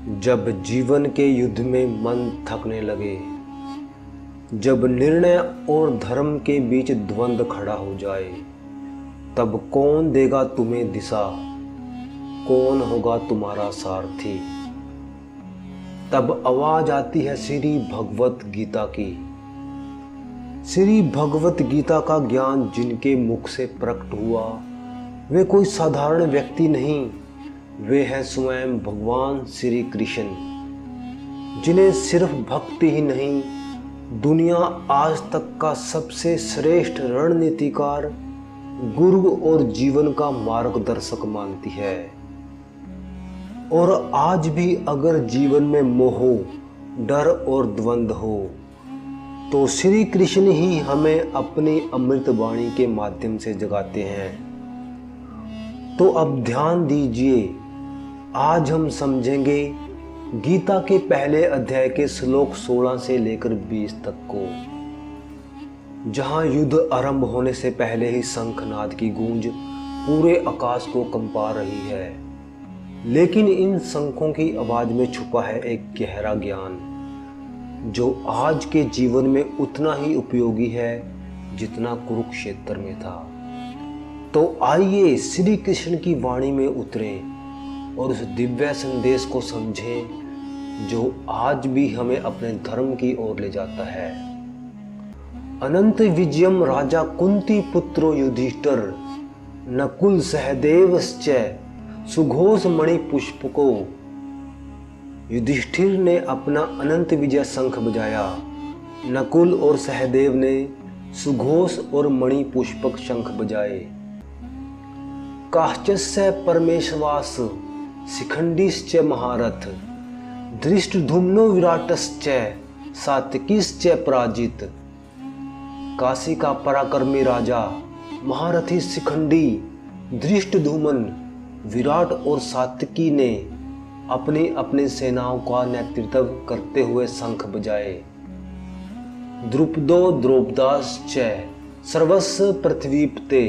जब जीवन के युद्ध में मन थकने लगे, जब निर्णय और धर्म के बीच द्वंद्व खड़ा हो जाए, तब कौन देगा तुम्हें दिशा, कौन होगा तुम्हारा सारथी। तब आवाज आती है श्री भगवत गीता की। श्री भगवत गीता का ज्ञान जिनके मुख से प्रकट हुआ, वे कोई साधारण व्यक्ति नहीं, वे हैं स्वयं भगवान श्री कृष्ण, जिन्हें सिर्फ भक्ति ही नहीं, दुनिया आज तक का सबसे श्रेष्ठ रणनीतिकार, गुरु और जीवन का मार्गदर्शक मानती है। और आज भी अगर जीवन में मोह, डर और द्वंद्व हो, तो श्री कृष्ण ही हमें अपनी अमृत वाणी के माध्यम से जगाते हैं। तो अब ध्यान दीजिए, आज हम समझेंगे गीता के पहले अध्याय के श्लोक 16 से लेकर 20 तक को, जहां युद्ध आरंभ होने से पहले ही शंखनाद की गूंज पूरे आकाश को कंपा रही है। लेकिन इन शंखों की आवाज में छुपा है एक गहरा ज्ञान, जो आज के जीवन में उतना ही उपयोगी है जितना कुरुक्षेत्र में था। तो आइए श्री कृष्ण की वाणी में उतरें और उस दिव्य संदेश को समझें जो आज भी हमें अपने धर्म की ओर ले जाता है। अनंत विजयम राजा कुंती पुत्रो युधिष्ठिर नकुल सहदेवश्च सुघोष मणि पुष्पको। युधिष्ठिर ने अपना अनंत विजय शंख बजाया, नकुल और सहदेव ने सुघोष और मणि पुष्पक शंख बजाए। काश्चस्य परमेश्वास शिखंडीश्च महारथ धृष्टद्युम्नो विराटश्च सात्विकीश्च पराजित। काशी का पराक्रमी राजा महारथी शिखंडी, धृष्टद्युम्न, विराट और सात्विकी ने अपनी अपनी सेनाओं का नेतृत्व करते हुए शंख बजाए। द्रुपदो द्रौपदाश्च सर्वस्व पृथ्वीपते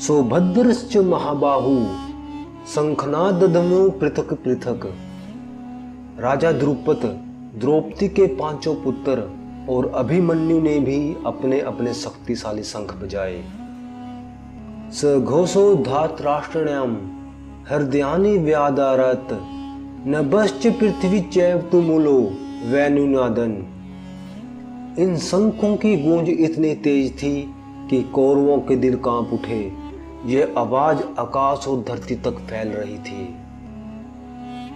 सौभद्रश्च महाबाहु शंखनादधनु पृथक पृथक। राजा द्रुपद, द्रौपदी के 5 पुत्र और अभिमन्यु ने भी अपने अपने शक्तिशाली शंख बजाए। सघोषो धातराष्ट्रण्यम हृदयानि व्यादारत नभश्च पृथ्वी चैव तुमुलो वैनुनादन। इन शंखों की गूंज इतनी तेज थी कि कौरवों के दिल कांप उठे। यह आवाज आकाश और धरती तक फैल रही थी।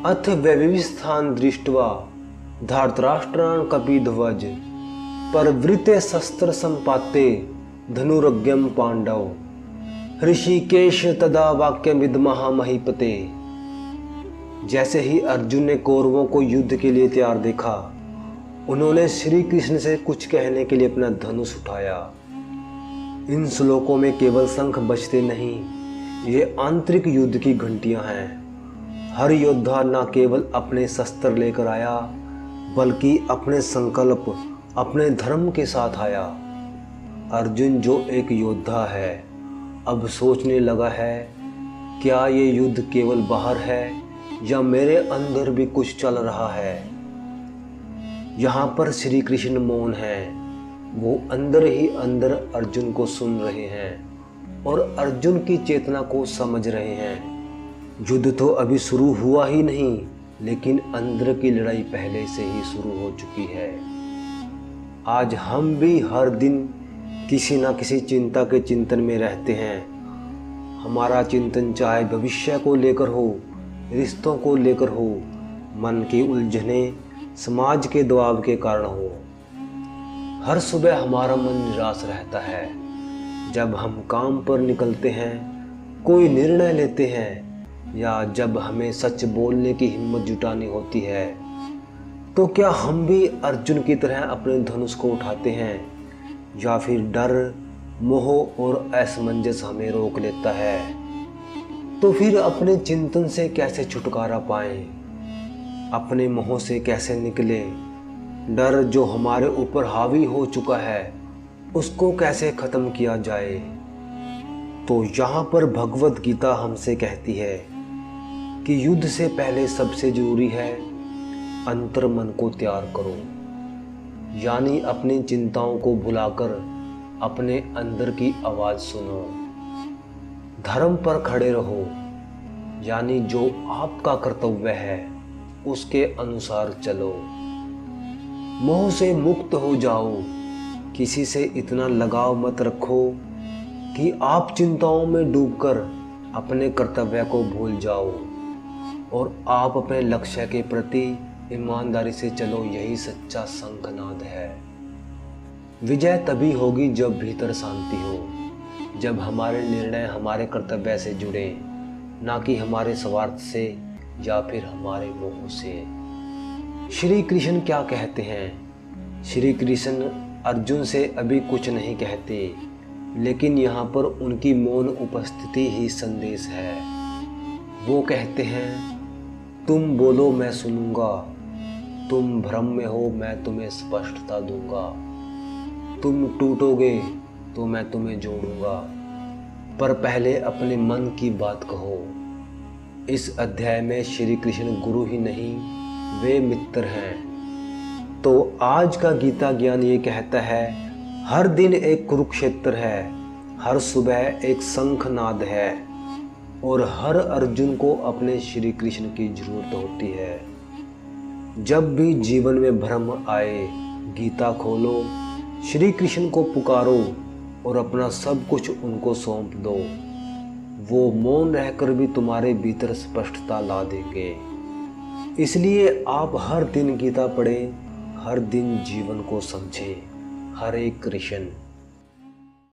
अथ व्यवस्थान दृष्ट्वा धार्तराष्ट्रान् कपिध्वज परवृते शस्त्र संपाते धनुरज्ञम पांडव। ऋषिकेश तदा वाक्य विद्महा महीपते। जैसे ही अर्जुन ने कौरवों को युद्ध के लिए तैयार देखा, उन्होंने श्री कृष्ण से कुछ कहने के लिए अपना धनुष उठाया। इन श्लोकों में केवल शंख बजते नहीं, ये आंतरिक युद्ध की घंटियां हैं। हर योद्धा न केवल अपने शस्त्र लेकर आया, बल्कि अपने संकल्प, अपने धर्म के साथ आया। अर्जुन जो एक योद्धा है, अब सोचने लगा है, क्या ये युद्ध केवल बाहर है या मेरे अंदर भी कुछ चल रहा है। यहाँ पर श्री कृष्ण मौन है, वो अंदर ही अंदर अर्जुन को सुन रहे हैं और अर्जुन की चेतना को समझ रहे हैं। युद्ध तो अभी शुरू हुआ ही नहीं, लेकिन अंदर की लड़ाई पहले से ही शुरू हो चुकी है। आज हम भी हर दिन किसी न किसी चिंता के चिंतन में रहते हैं। हमारा चिंतन चाहे भविष्य को लेकर हो, रिश्तों को लेकर हो, मन की उलझने समाज के दबाव के कारण हो। हर सुबह हमारा मन निराश रहता है। जब हम काम पर निकलते हैं, कोई निर्णय लेते हैं, या जब हमें सच बोलने की हिम्मत जुटानी होती है, तो क्या हम भी अर्जुन की तरह अपने धनुष को उठाते हैं, या फिर डर, मोह और असमंजस हमें रोक लेता है। तो फिर अपने चिंतन से कैसे छुटकारा पाएं, अपने मोह से कैसे निकले, डर जो हमारे ऊपर हावी हो चुका है उसको कैसे खत्म किया जाए। तो यहाँ पर भगवत गीता हमसे कहती है कि युद्ध से पहले सबसे जरूरी है अंतर मन को तैयार करो, यानी अपनी चिंताओं को भुलाकर अपने अंदर की आवाज़ सुनो। धर्म पर खड़े रहो, यानी जो आपका कर्तव्य है उसके अनुसार चलो। मोह से मुक्त हो जाओ, किसी से इतना लगाव मत रखो कि आप चिंताओं में डूबकर अपने कर्तव्य को भूल जाओ और आप अपने लक्ष्य के प्रति ईमानदारी से चलो। यही सच्चा शंखनाद है। विजय तभी होगी जब भीतर शांति हो, जब हमारे निर्णय हमारे कर्तव्य से जुड़े, ना कि हमारे स्वार्थ से या फिर हमारे मोह से। श्री कृष्ण क्या कहते हैं? श्री कृष्ण अर्जुन से अभी कुछ नहीं कहते, लेकिन यहाँ पर उनकी मौन उपस्थिति ही संदेश है। वो कहते हैं, तुम बोलो मैं सुनूंगा, तुम भ्रम में हो मैं तुम्हें स्पष्टता दूंगा, तुम टूटोगे तो मैं तुम्हें जोड़ूंगा, पर पहले अपने मन की बात कहो। इस अध्याय में श्री कृष्ण गुरु ही नहीं, वे मित्र हैं। तो आज का गीता ज्ञान ये कहता है, हर दिन एक कुरुक्षेत्र है, हर सुबह एक शंखनाद है और हर अर्जुन को अपने श्री कृष्ण की जरूरत होती है। जब भी जीवन में भ्रम आए, गीता खोलो, श्री कृष्ण को पुकारो और अपना सब कुछ उनको सौंप दो। वो मौन रहकर भी तुम्हारे भीतर स्पष्टता ला देंगे। इसलिए आप हर दिन गीता पढ़ें, हर दिन जीवन को समझें। हरे कृष्ण।